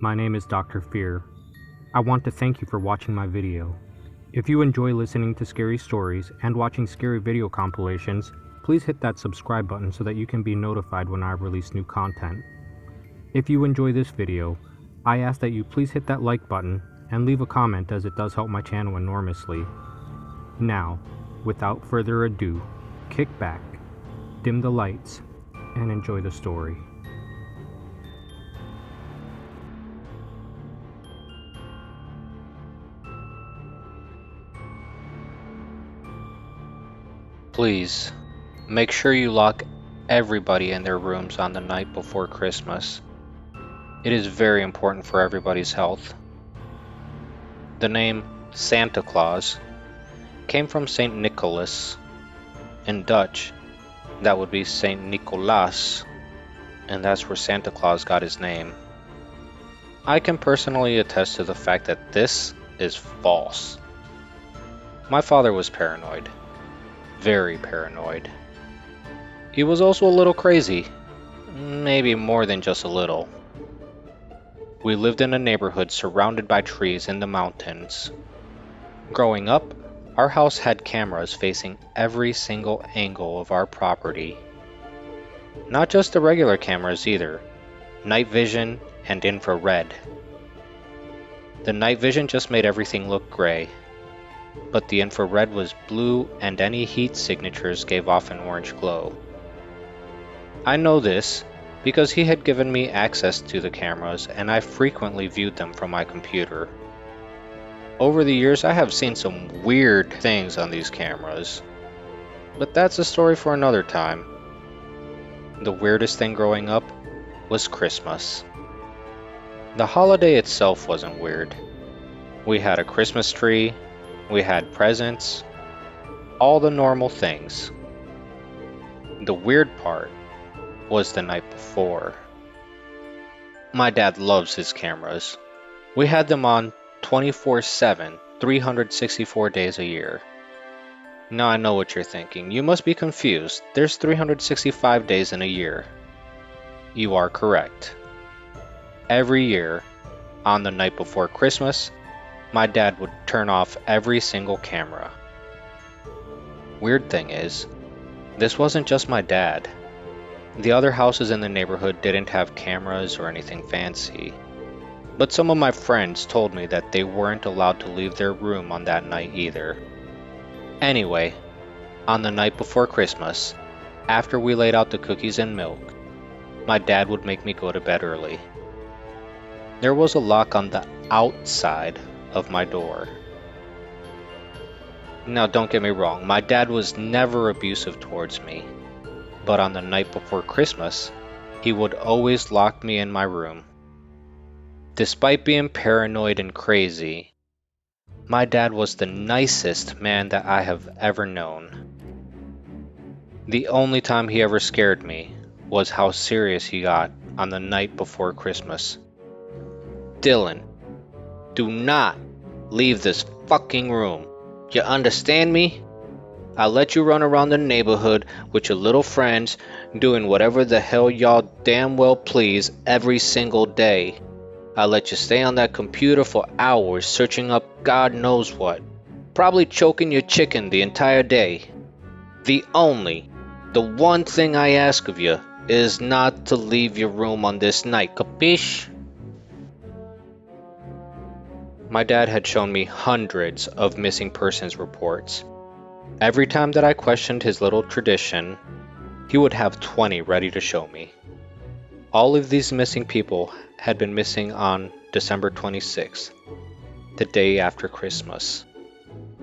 My name is Dr. Fear. I want to thank you for watching my video. If you enjoy listening to scary stories and watching scary video compilations, please hit that subscribe button so that you can be notified when I release new content. If you enjoy this video, I ask that you please hit that like button and leave a comment, as it does help my channel enormously. Now, without further ado, kick back, dim the lights, and enjoy the story. Please, make sure you lock everybody in their rooms on the night before Christmas. It is very important for everybody's health. The name Santa Claus came from Saint Nicholas. In Dutch, that would be Saint Nicolaas, and that's where Santa Claus got his name. I can personally attest to the fact that this is false. My father was paranoid. Very paranoid. He was also a little crazy. Maybe more than just a little. We lived in a neighborhood surrounded by trees in the mountains. Growing up, our house had cameras facing every single angle of our property. Not just the regular cameras either, night vision and infrared. The night vision just made everything look gray, but the infrared was blue and any heat signatures gave off an orange glow. I know this because he had given me access to the cameras and I frequently viewed them from my computer. Over the years, I have seen some weird things on these cameras, but that's a story for another time. The weirdest thing growing up was Christmas. The holiday itself wasn't weird. We had a Christmas tree, we had presents, all the normal things. The weird part was the night before. My dad loves his cameras. We had them on 24/7, 364 days a year. Now I know what you're thinking. You must be confused. There's 365 days in a year. You are correct. Every year, on the night before Christmas, my dad would turn off every single camera. Weird thing is, this wasn't just my dad. The other houses in the neighborhood didn't have cameras or anything fancy. But some of my friends told me that they weren't allowed to leave their room on that night either. Anyway, on the night before Christmas, after we laid out the cookies and milk, my dad would make me go to bed early. There was a lock on the outside of my door. Now don't get me wrong, my dad was never abusive towards me, but on the night before Christmas, he would always lock me in my room. Despite being paranoid and crazy, my dad was the nicest man that I have ever known. The only time he ever scared me was how serious he got on the night before Christmas. Dylan, do not leave this fucking room. You understand me? I let you run around the neighborhood with your little friends doing whatever the hell y'all damn well please every single day. I let you stay on that computer for hours searching up God knows what. Probably choking your chicken the entire day. The one thing I ask of you is not to leave your room on this night, capiche? My dad had shown me hundreds of missing persons reports. Every time that I questioned his little tradition, he would have 20 ready to show me. All of these missing people had been missing on December 26th, the day after Christmas,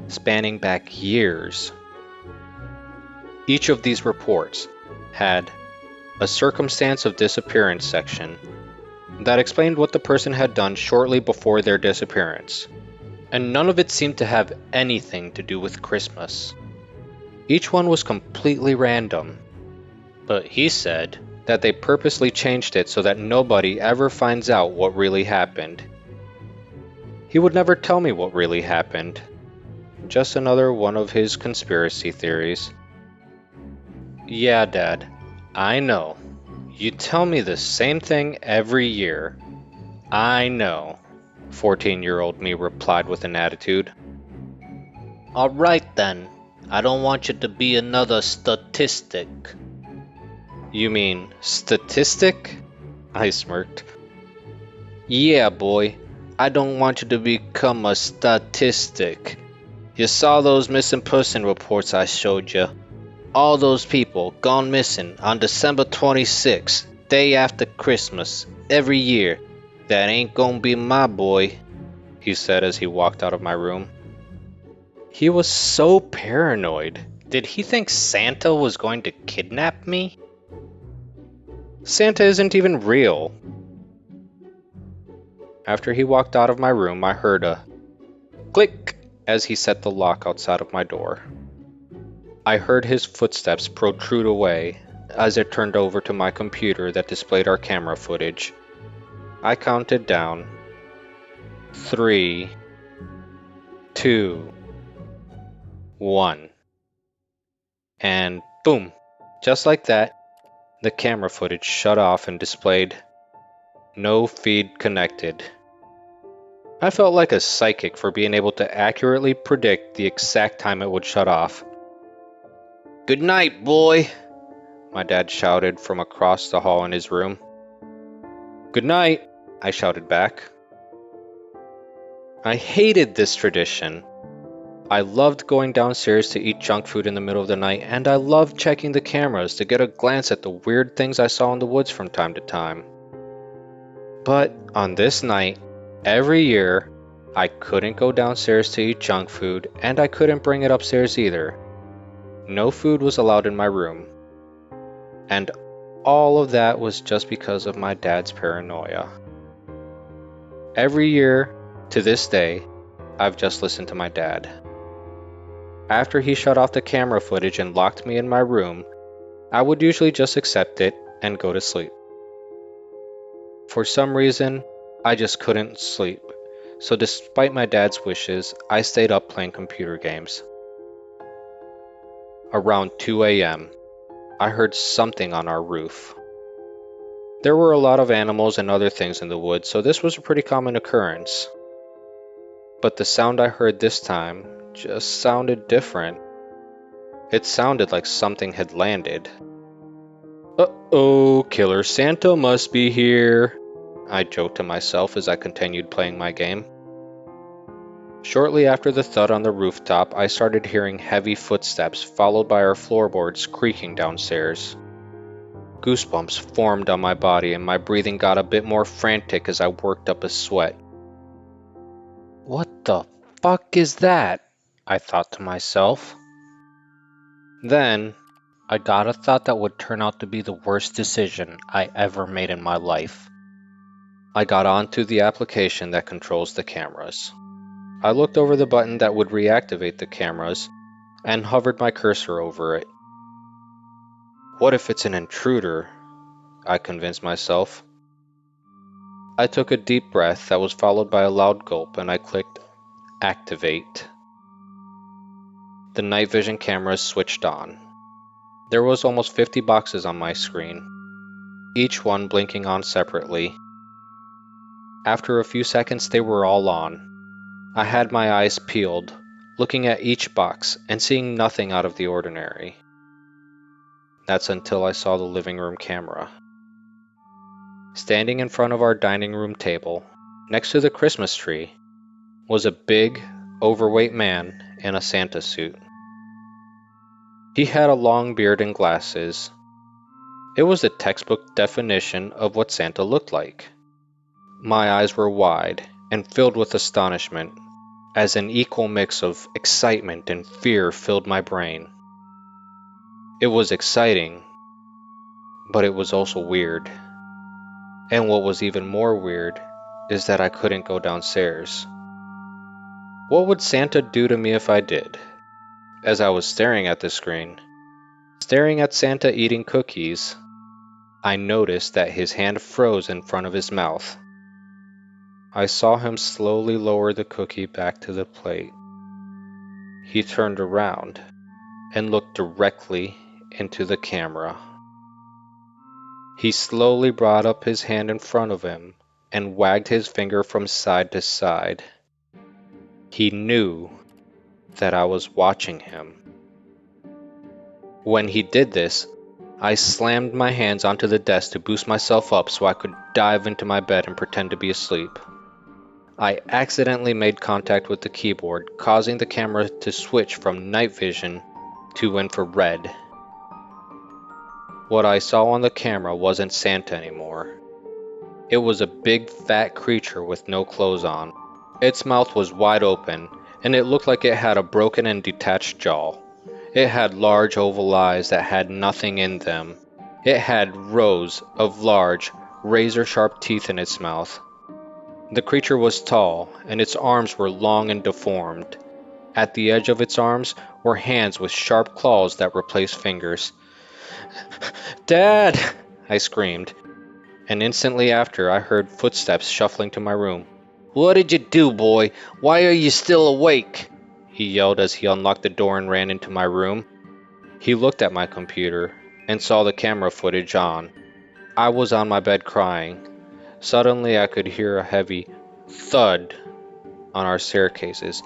spanning back years. Each of these reports had a circumstance of disappearance section that explained what the person had done shortly before their disappearance, and none of it seemed to have anything to do with Christmas. Each one was completely random, but he said that they purposely changed it so that nobody ever finds out what really happened. He would never tell me what really happened. Just another one of his conspiracy theories. Yeah, Dad, I know. You tell me the same thing every year. I know, 14-year-old me replied with an attitude. Alright then, I don't want you to be another statistic. You mean statistic? I smirked. Yeah, boy, I don't want you to become a statistic. You saw those missing person reports I showed you. All those people gone missing on December 26th, day after Christmas, every year. That ain't gonna be my boy, he said as he walked out of my room. He was so paranoid. Did he think Santa was going to kidnap me? Santa isn't even real. After he walked out of my room, I heard a click as he set the lock outside of my door. I heard his footsteps protrude away as I turned over to my computer that displayed our camera footage. I counted down. 3, 2, 1. And boom! Just like that, the camera footage shut off and displayed no feed connected. I felt like a psychic for being able to accurately predict the exact time it would shut off. Good night, boy, my dad shouted from across the hall in his room. Good night, I shouted back. I hated this tradition. I loved going downstairs to eat junk food in the middle of the night, and I loved checking the cameras to get a glance at the weird things I saw in the woods from time to time. But on this night, every year, I couldn't go downstairs to eat junk food, and I couldn't bring it upstairs either. No food was allowed in my room. And all of that was just because of my dad's paranoia. Every year, to this day, I've just listened to my dad. After he shut off the camera footage and locked me in my room, I would usually just accept it and go to sleep. For some reason, I just couldn't sleep, so despite my dad's wishes, I stayed up playing computer games. Around 2 a.m., I heard something on our roof. There were a lot of animals and other things in the woods, so this was a pretty common occurrence. But the sound I heard this time just sounded different. It sounded like something had landed. Uh-oh, Killer Santa must be here, I joked to myself as I continued playing my game. Shortly after the thud on the rooftop, I started hearing heavy footsteps followed by our floorboards creaking downstairs. Goosebumps formed on my body and my breathing got a bit more frantic as I worked up a sweat. What the fuck is that? I thought to myself. Then, I got a thought that would turn out to be the worst decision I ever made in my life. I got onto the application that controls the cameras. I looked over the button that would reactivate the cameras and hovered my cursor over it. What if it's an intruder? I convinced myself. I took a deep breath that was followed by a loud gulp and I clicked Activate. The night vision cameras switched on. There was almost 50 boxes on my screen, each one blinking on separately. After a few seconds they were all on. I had my eyes peeled, looking at each box and seeing nothing out of the ordinary. That's until I saw the living room camera. Standing in front of our dining room table, next to the Christmas tree, was a big, overweight man in a Santa suit. He had a long beard and glasses. It was the textbook definition of what Santa looked like. My eyes were wide and filled with astonishment, as an equal mix of excitement and fear filled my brain. It was exciting, but it was also weird. And what was even more weird is that I couldn't go downstairs. What would Santa do to me if I did? As I was staring at the screen, staring at Santa eating cookies, I noticed that his hand froze in front of his mouth. I saw him slowly lower the cookie back to the plate. He turned around and looked directly into the camera. He slowly brought up his hand in front of him and wagged his finger from side to side. He knew that I was watching him. When he did this, I slammed my hands onto the desk to boost myself up so I could dive into my bed and pretend to be asleep. I accidentally made contact with the keyboard, causing the camera to switch from night vision to infrared. What I saw on the camera wasn't Santa anymore. It was a big fat creature with no clothes on. Its mouth was wide open, and it looked like it had a broken and detached jaw. It had large oval eyes that had nothing in them. It had rows of large, razor-sharp teeth in its mouth. The creature was tall, and its arms were long and deformed. At the edge of its arms were hands with sharp claws that replaced fingers. "Dad!" I screamed, and instantly after I heard footsteps shuffling to my room. "What did you do, boy? Why are you still awake?" he yelled as he unlocked the door and ran into my room. He looked at my computer and saw the camera footage on. I was on my bed crying. Suddenly I could hear a heavy thud on our staircases.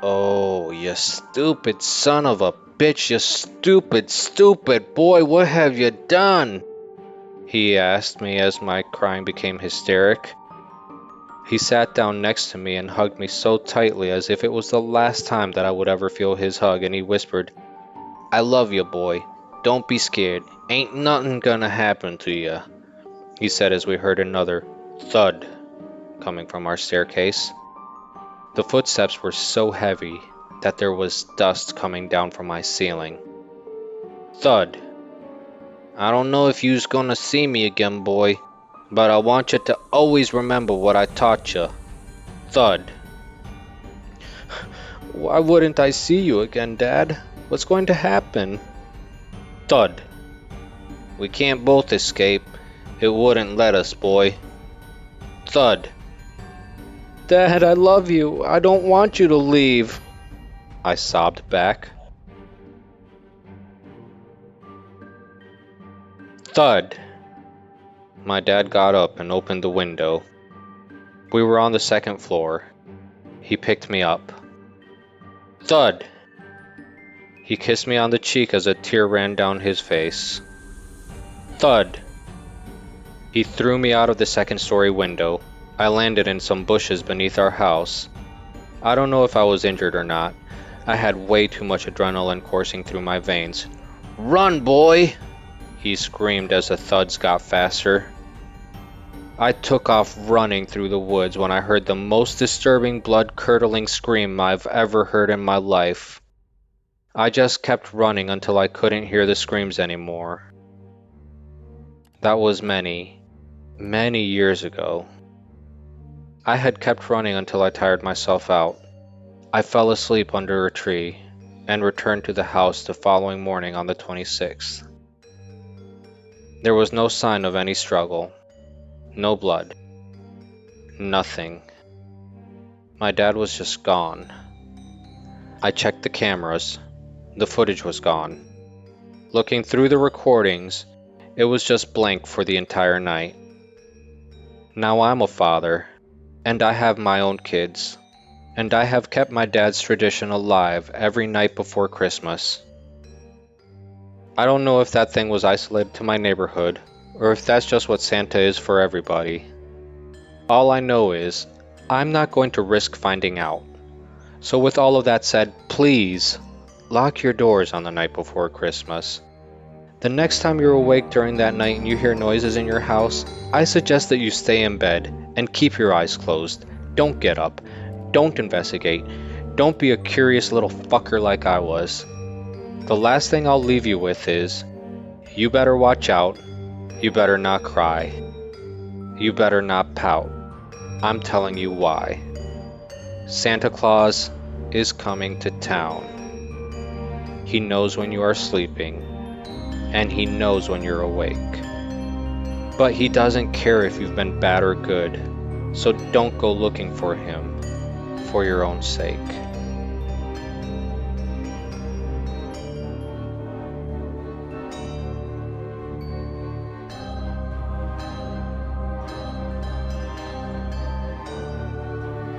"Oh, you stupid son of a bitch, you stupid boy, what have you done?" he asked me as my crying became hysteric. He sat down next to me and hugged me so tightly as if it was the last time that I would ever feel his hug, and he whispered, "I love you, boy. Don't be scared. Ain't nothing gonna happen to you," he said as we heard another thud coming from our staircase. The footsteps were so heavy that there was dust coming down from my ceiling. Thud. "I don't know if you's gonna see me again, boy, but I want you to always remember what I taught you." Thud. "Why wouldn't I see you again, Dad? What's going to happen?" Thud. "We can't both escape. It wouldn't let us, boy." Thud. "Dad, I love you. I don't want you to leave," I sobbed back. Thud. My dad got up and opened the window. We were on the second floor. He picked me up. Thud. He kissed me on the cheek as a tear ran down his face. Thud. He threw me out of the second-story window. I landed in some bushes beneath our house. I don't know if I was injured or not. I had way too much adrenaline coursing through my veins. "Run, boy!" he screamed as the thuds got faster. I took off running through the woods when I heard the most disturbing, blood-curdling scream I've ever heard in my life. I just kept running until I couldn't hear the screams anymore. That was many, many years ago. I had kept running until I tired myself out. I fell asleep under a tree and returned to the house the following morning on the 26th. There was no sign of any struggle, no blood, nothing. My dad was just gone. I checked the cameras. The footage was gone. Looking through the recordings, it was just blank for the entire night. Now I'm a father, and I have my own kids, and I have kept my dad's tradition alive every night before Christmas. I don't know if that thing was isolated to my neighborhood, or if that's just what Santa is for everybody. All I know is, I'm not going to risk finding out. So with all of that said, please, lock your doors on the night before Christmas. The next time you're awake during that night and you hear noises in your house, I suggest that you stay in bed and keep your eyes closed. Don't get up. Don't investigate. Don't be a curious little fucker like I was. The last thing I'll leave you with is, you better watch out. You better not cry. You better not pout. I'm telling you why. Santa Claus is coming to town. He knows when you are sleeping, and he knows when you're awake. But he doesn't care if you've been bad or good, so don't go looking for him for your own sake.